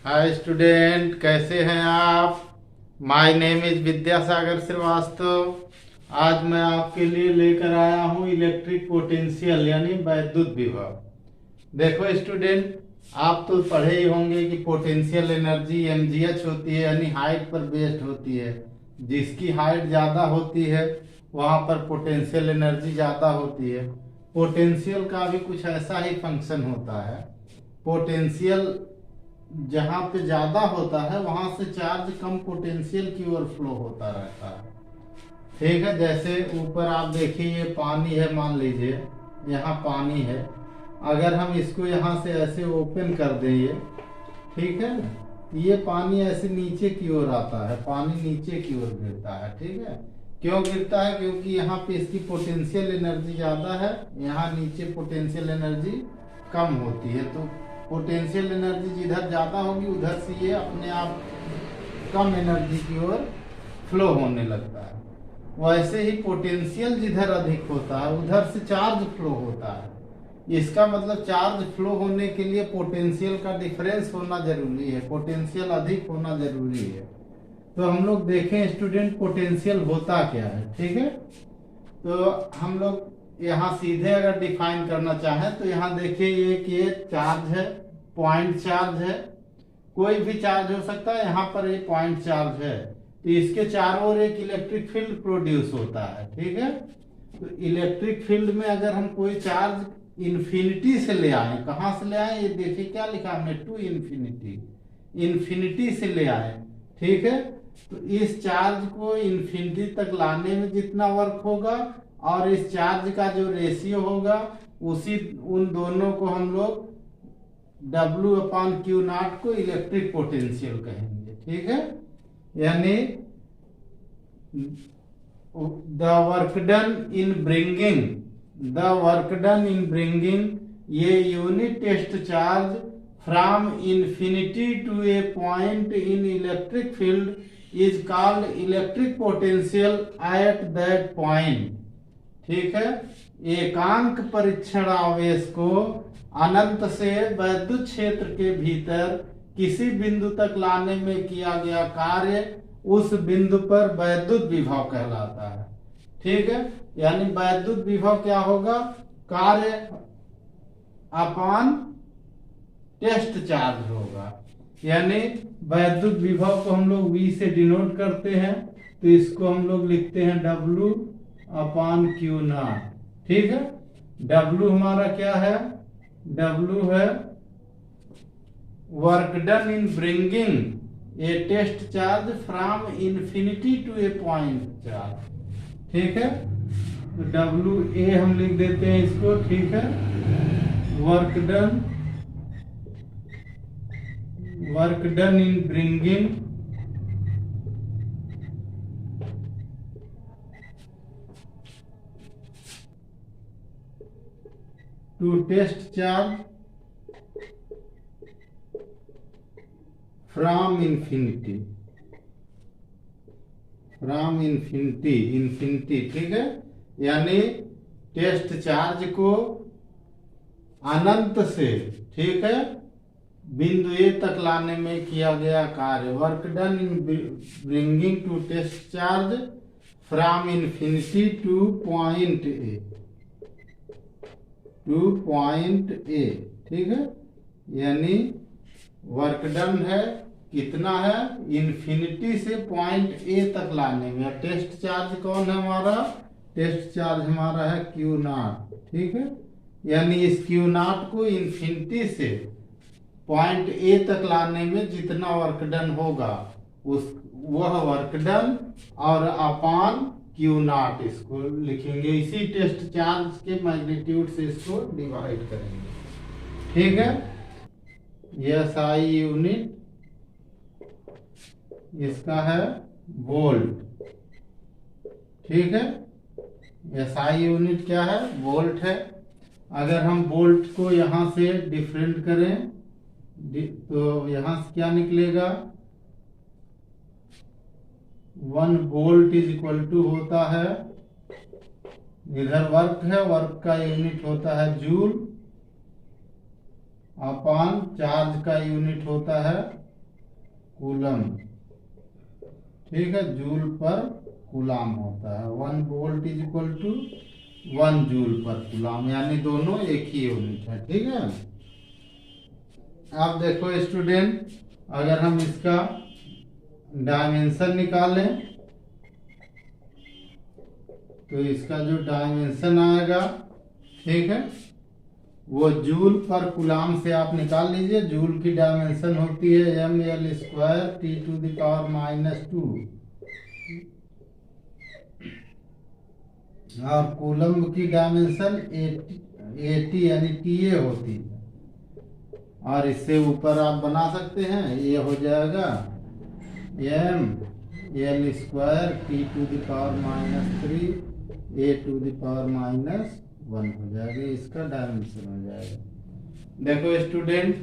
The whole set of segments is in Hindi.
हाय स्टूडेंट, कैसे हैं आप। My name is Vidyasagar Srivastava. आज मैं आपके लिए लेकर आया हूँ इलेक्ट्रिक पोटेंशियल यानी वैद्युत विभव। देखो स्टूडेंट, आप तो पढ़े ही होंगे कि पोटेंशियल एनर्जी mgh होती है, यानी हाइट पर बेस्ड होती है। जिसकी हाइट ज़्यादा होती है वहाँ पर पोटेंशियल एनर्जी ज़्यादा होती है। पोटेंशियल का भी कुछ ऐसा ही फंक्शन होता है। पोटेंशियल जहाँ पे ज्यादा होता है वहां से चार्ज कम पोटेंशियल की ओर फ्लो होता रहता है। ठीक है, जैसे ऊपर आप देखिए ये पानी है, मान लीजिए यहाँ पानी है। अगर हम इसको यहाँ से ऐसे ओपन कर दें ये, ठीक है, ये पानी ऐसे नीचे की ओर आता है, पानी नीचे की ओर गिरता है। ठीक है, क्यों गिरता है? क्योंकि यहाँ पे इसकी पोटेंशियल एनर्जी ज्यादा है, यहाँ नीचे पोटेंशियल एनर्जी कम होती है। तो पोटेंशियल एनर्जी जिधर ज्यादा होगी उधर से ये अपने आप कम एनर्जी की ओर फ्लो होने लगता है। वैसे ही पोटेंशियल जिधर अधिक होता है उधर से चार्ज फ्लो होता है। इसका मतलब चार्ज फ्लो होने के लिए पोटेंशियल का डिफरेंस होना जरूरी है, पोटेंशियल अधिक होना जरूरी है। तो हम लोग देखें स्टूडेंट, पोटेंशियल होता क्या है। ठीक है, तो हम लोग यहाँ सीधे अगर डिफाइन करना चाहें तो यहाँ देखिए ये चार्ज है, पॉइंट चार्ज है। कोई भी चार्ज हो सकता है, यहाँ पर ये पॉइंट चार्ज है। तो इसके चारों ओर एक इलेक्ट्रिक फील्ड प्रोड्यूस होता है। ठीक है, तो इलेक्ट्रिक फील्ड में अगर हम कोई चार्ज इन्फिनिटी से ले आए, कहाँ से ले आए, ये देखिए क्या लिखा हमने, टू इन्फिनिटी, इन्फिनिटी से ले आए। ठीक है, तो इस चार्ज को इन्फिनिटी तक लाने में जितना वर्क होगा और इस चार्ज का जो रेशियो होगा उसी उन दोनों को हम लोग W/Q0 को इलेक्ट्रिक पोटेंशियल कहेंगे। ठीक है, यानी the work done in bringing ये unit test charge from infinity to a point in electric field is called electric potential at that point. ठीक है, एकांक परीक्षण आवेश को अनंत से वैद्युत क्षेत्र के भीतर किसी बिंदु तक लाने में किया गया कार्य उस बिंदु पर वैद्युत विभव कहलाता है। ठीक है, यानी वैद्युत विभव क्या होगा, कार्य अपॉन टेस्ट चार्ज होगा। यानी वैद्युत विभव को हम लोग V से डिनोट करते हैं, तो इसको हम लोग लिखते हैं W/Q0। ठीक है, W हमारा क्या है, W है work done in bringing a test charge from infinity to a point charge. ठीक है, तो WA हम लिख देते हैं इसको। ठीक है, work done in bringing to test charge from infinity. ठीक है, यानी टेस्ट चार्ज को अनंत से, ठीक है, बिंदु ए तक लाने में किया गया कार्य। Work done in bringing to test charge from infinity to point A. ठीक है, यानी वर्क डन है कितना है, इन्फिनिटी से पॉइंट ए तक लाने में। टेस्ट चार्ज कौन है हमारा, टेस्ट चार्ज हमारा है Q0। ठीक है, यानी इस Q0 को इन्फिनिटी से पॉइंट ए तक लाने में जितना वर्क डन होगा उस वह वर्क डन और अपॉन Q0 इसको लिखेंगे। इसी टेस्ट चार्ज के मैग्नीट्यूड से इसको डिवाइड करेंगे। ठीक है, यह SI यूनिट इसका है वोल्ट। ठीक है, SI यूनिट क्या है, वोल्ट है। अगर हम वोल्ट को यहां से डिफरेंट करें तो यहां से क्या निकलेगा, 1 वोल्ट इज इक्वल टू होता है, इधर वर्क है, वर्क का यूनिट होता है जूल, अपॉन चार्ज का यूनिट होता है कूलम, ठीक है, जूल पर कूलाम होता है। 1 volt is equal to 1 joule per coulomb, यानी दोनों एक ही यूनिट है, ठीक है। अब देखो स्टूडेंट, अगर हम इसका डायमेंशन निकालें तो इसका जो डायमेंशन आएगा, ठीक है, वो जूल पर कूलाम से आप निकाल लीजिए। जूल की डायमेंशन होती है ml² T⁻², और कूलम की डायमेंशन 80 यानी TA होती है। और इससे ऊपर आप बना सकते हैं, ये हो जाएगा ml² T⁻³ A⁻1 हो जाएगा, इसका डायमेंशन हो जाएगा। देखो स्टूडेंट,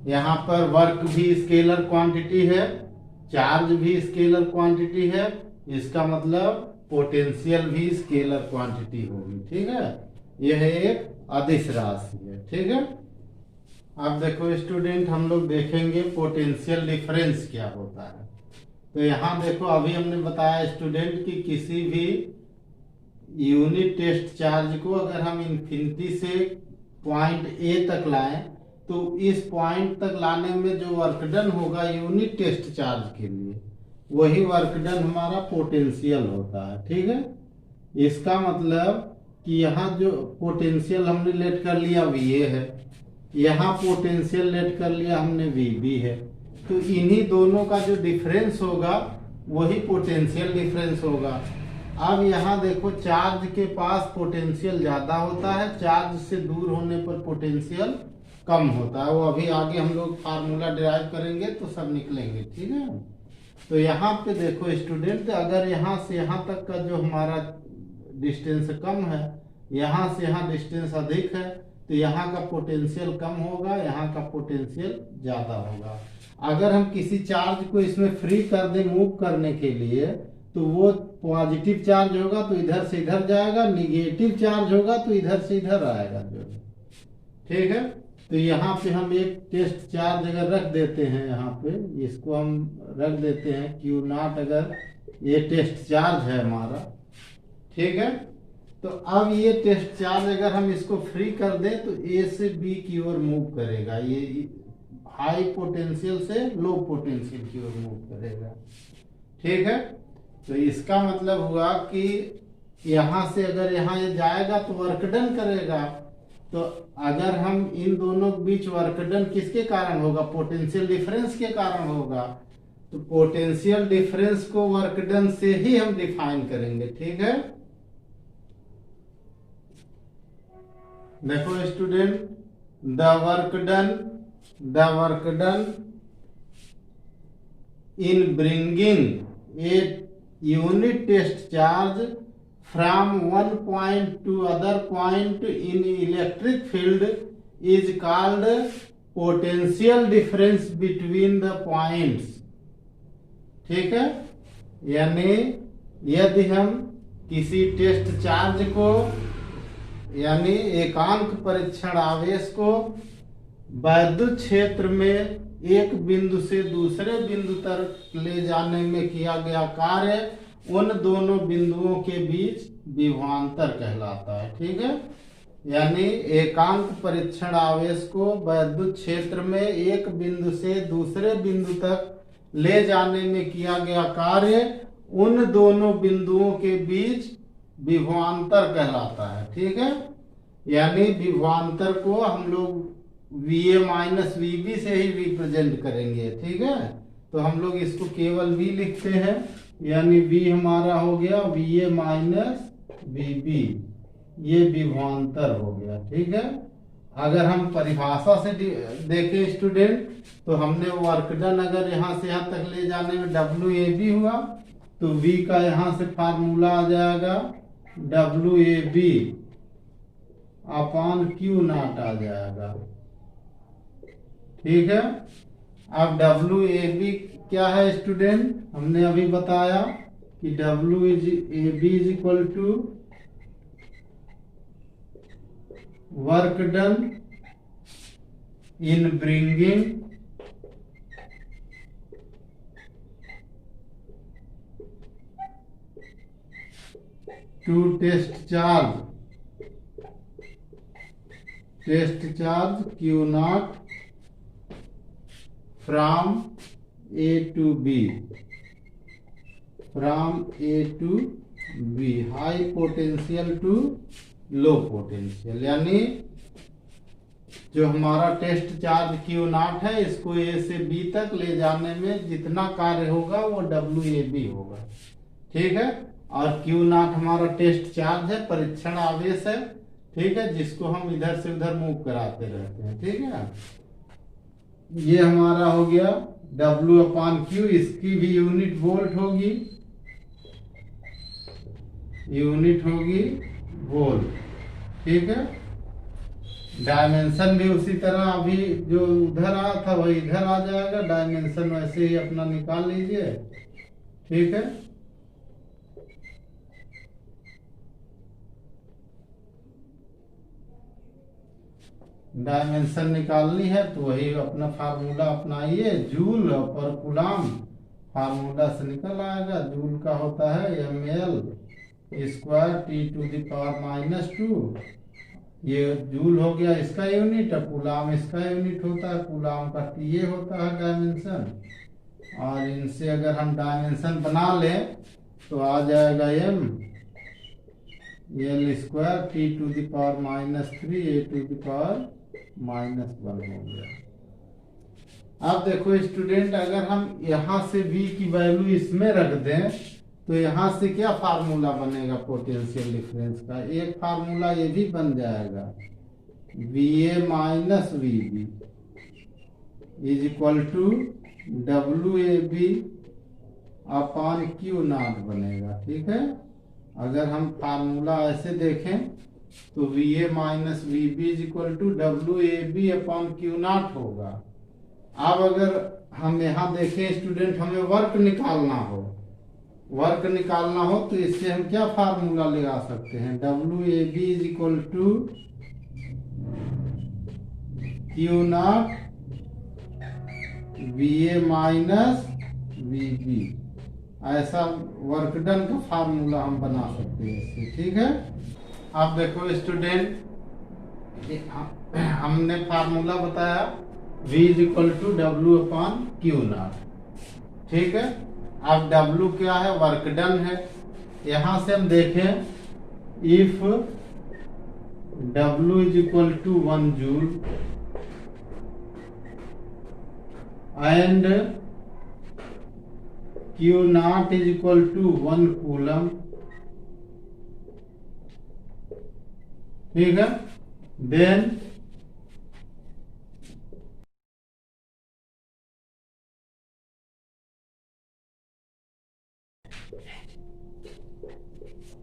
यहाँ पर वर्क भी स्केलर क्वांटिटी है, चार्ज भी स्केलर क्वांटिटी है, इसका मतलब पोटेंशियल भी स्केलर क्वांटिटी होगी, ठीक है। यह एक अदिश राशि है, ठीक है। अब देखो स्टूडेंट, हम लोग देखेंगे पोटेंशियल डिफरेंस क्या होता है। तो यहाँ देखो, अभी हमने बताया स्टूडेंट कि किसी भी यूनिट टेस्ट चार्ज को अगर हम इन्फिनिटी से पॉइंट A तक लाएं, तो इस पॉइंट तक लाने में जो वर्क डन होगा यूनिट टेस्ट चार्ज के लिए, वही वर्क डन हमारा पोटेंशियल होता है, ठीक है। इसका मतलब कि यहाँ जो पोटेंशियल हमने लेट कर लिया VA है, यहाँ पोटेंशियल लेट कर लिया हमने VB है, तो इन्हीं दोनों का जो डिफरेंस होगा वही पोटेंशियल डिफरेंस होगा। अब यहाँ देखो, चार्ज के पास पोटेंशियल ज्यादा होता है, चार्ज से दूर होने पर पोटेंशियल कम होता है। वो अभी आगे हम लोग फार्मूला डिराइव करेंगे तो सब निकलेंगे, ठीक है। तो यहाँ पे देखो स्टूडेंट, अगर यहाँ से यहाँ तक का जो हमारा डिस्टेंस कम है, यहाँ से यहाँ डिस्टेंस अधिक है, तो यहाँ का पोटेंशियल कम होगा, यहाँ का पोटेंशियल ज्यादा होगा। अगर हम किसी चार्ज को इसमें फ्री कर दें मूव करने के लिए, तो वो पॉजिटिव चार्ज होगा तो इधर से इधर जाएगा, निगेटिव चार्ज होगा तो इधर से इधर आएगा, जो, ठीक है। तो यहाँ पे हम एक टेस्ट चार्ज अगर रख देते हैं, यहाँ पे इसको हम रख देते हैं Q0, अगर ये टेस्ट चार्ज है हमारा, ठीक है। तो अब ये टेस्ट चार्ज अगर हम इसको फ्री कर दें तो A से B की ओर मूव करेगा, ये हाई पोटेंशियल से लो पोटेंशियल की ओर मूव करेगा, ठीक है। तो इसका मतलब हुआ कि यहाँ से अगर यहाँ ये जाएगा तो वर्क डन करेगा। तो अगर हम इन दोनों के बीच वर्क डन किसके कारण होगा, पोटेंशियल डिफरेंस के कारण होगा। तो पोटेंशियल डिफरेंस को वर्क डन से ही हम डिफाइन करेंगे, ठीक है। देखो student, the work done in bringing a unit test charge from one point to other point in electric field is called potential difference between the points, ठीक है। यानी यदि हम किसी टेस्ट चार्ज को यानी एकांक परीक्षण आवेश को वैद्युत क्षेत्र में एक बिंदु से दूसरे बिंदु तक ले जाने में किया गया कार्य उन दोनों बिंदुओं के बीच विभवांतर कहलाता है, ठीक है। यानी एकांक परीक्षण आवेश को वैद्युत क्षेत्र में एक बिंदु से दूसरे बिंदु तक ले जाने में किया गया कार्य उन दोनों बिंदुओं के बीच विभवांतर कहलाता है, ठीक है। यानी विभवांतर को हम लोग VA माइनस VB से ही रिप्रेजेंट करेंगे, ठीक है। तो हम लोग इसको केवल V लिखते हैं, यानी V हमारा हो गया VA माइनस VB, ये विभवांतर हो गया, ठीक है। अगर हम परिभाषा से देखें स्टूडेंट, तो हमने वर्क डन अगर यहाँ से यहाँ तक ले जाने में WAB हुआ, तो V का यहाँ से फार्मूला आ जाएगा WAB अपॉन Q0 आ जाएगा, ठीक है। अब WAB क्या है स्टूडेंट, हमने अभी बताया कि WAB is equal to work done in bringing to test charge Q naught from A to B, high potential to low potential, यानी जो हमारा टेस्ट चार्ज Q नॉट है इसको A से B तक ले जाने में जितना कार्य होगा वो WAB होगा। ठीक है, और Q नॉट हमारा टेस्ट चार्ज है, परीक्षण आवेश है। ठीक है, जिसको हम इधर से उधर मूव कराते रहते हैं। ठीक है, ये हमारा हो गया W/Q, इसकी भी यूनिट वोल्ट होगी, वोल्ट। ठीक है, डायमेंशन भी उसी तरह अभी जो उधर आया था वही इधर आ जाएगा, डायमेंशन वैसे ही अपना निकाल लीजिए। ठीक है, डायमेंशन निकालनी है तो वही अपना फार्मूला अपनाइए, जूल और कूलाम फार्मूला से निकल आएगा। जूल का होता है ml स्क्वायर T⁻⁻²। ये जूल हो गया इसका यूनिट, और कूलाम इसका यूनिट होता है, कूलाम का TA होता है डायमेंशन। और इनसे अगर हम डायमेंशन बना लें तो आ जाएगा L स्क्वायर T⁻⁻³ A⁻⁻1 हो गया। अब देखो स्टूडेंट, अगर हम यहाँ से V की वैल्यू इसमें रख दें तो यहाँ से क्या फार्मूला बनेगा पोटेंशियल डिफरेंस का? एक फार्मूला ये भी बन जाएगा, VA minus VB is equal to WAB upon Q naught बनेगा। ठीक है, अगर हम फार्मूला ऐसे देखें तो VA minus VB is equal to WAB upon Q naught होगा। अब अगर हम यहाँ देखें स्टूडेंट, हमें वर्क निकालना हो तो इससे हम क्या फार्मूला लगा सकते हैं? WAB is equal to Q naught VA minus VB, ऐसा वर्क डन का फार्मूला हम बना सकते हैं इससे। ठीक है, आप देखो स्टूडेंट, हमने फार्मूला बताया V is equal to W/Q naught. ठीक है, अब W क्या है? वर्क डन है। यहां से हम देखें, if W is equal to 1 joule and Q naught is equal to 1 coulomb. ठीक है, देन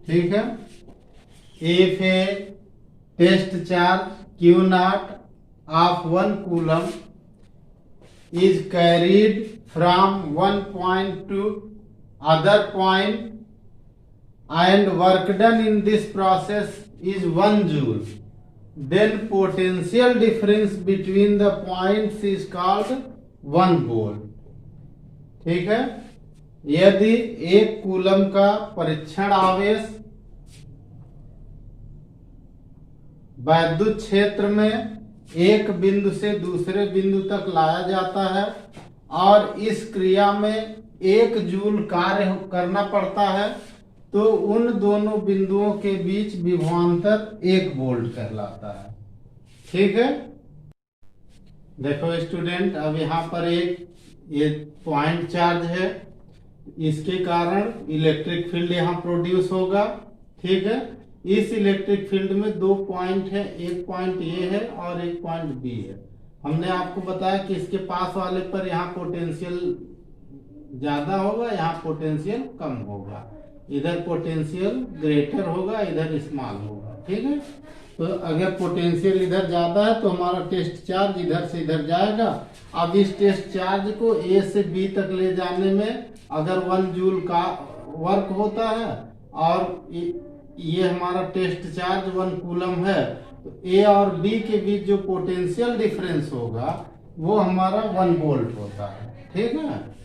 ठीक है, if a test charge Q naught of 1 coulomb is carried from one point to other point and work done in this process is 1 joule, then potential difference between the points is called 1 volt। ठीक है, यदि 1 कूलम का परीक्षण आवेश वैद्युत क्षेत्र में एक बिंदु से दूसरे बिंदु तक लाया जाता है और इस क्रिया में 1 जूल कार्य करना पड़ता है, तो उन दोनों बिंदुओं के बीच विभवांतर 1 वोल्ट कहलाता है। ठीक है, देखो स्टूडेंट, अब यहाँ पर ये पॉइंट चार्ज है, इसके कारण इलेक्ट्रिक फील्ड यहाँ प्रोड्यूस होगा। ठीक है, इस इलेक्ट्रिक फील्ड में 2 पॉइंट है, एक पॉइंट ये है और एक पॉइंट बी है। हमने आपको बताया कि इसके पास वाले पर यहाँ पोटेंशियल ज्यादा होगा, यहाँ पोटेंशियल कम होगा, इधर पोटेंशियल ग्रेटर होगा, इधर स्मॉल होगा। ठीक है, तो अगर पोटेंशियल इधर ज्यादा है तो हमारा टेस्ट चार्ज इधर से इधर जाएगा। अब इस टेस्ट चार्ज को A से B तक ले जाने में अगर 1 जूल का वर्क होता है और ये हमारा टेस्ट चार्ज 1 कूलम है, तो A और B के बीच जो पोटेंशियल डिफरेंस होगा वो हमारा 1 वोल्ट होता है। ठीक है।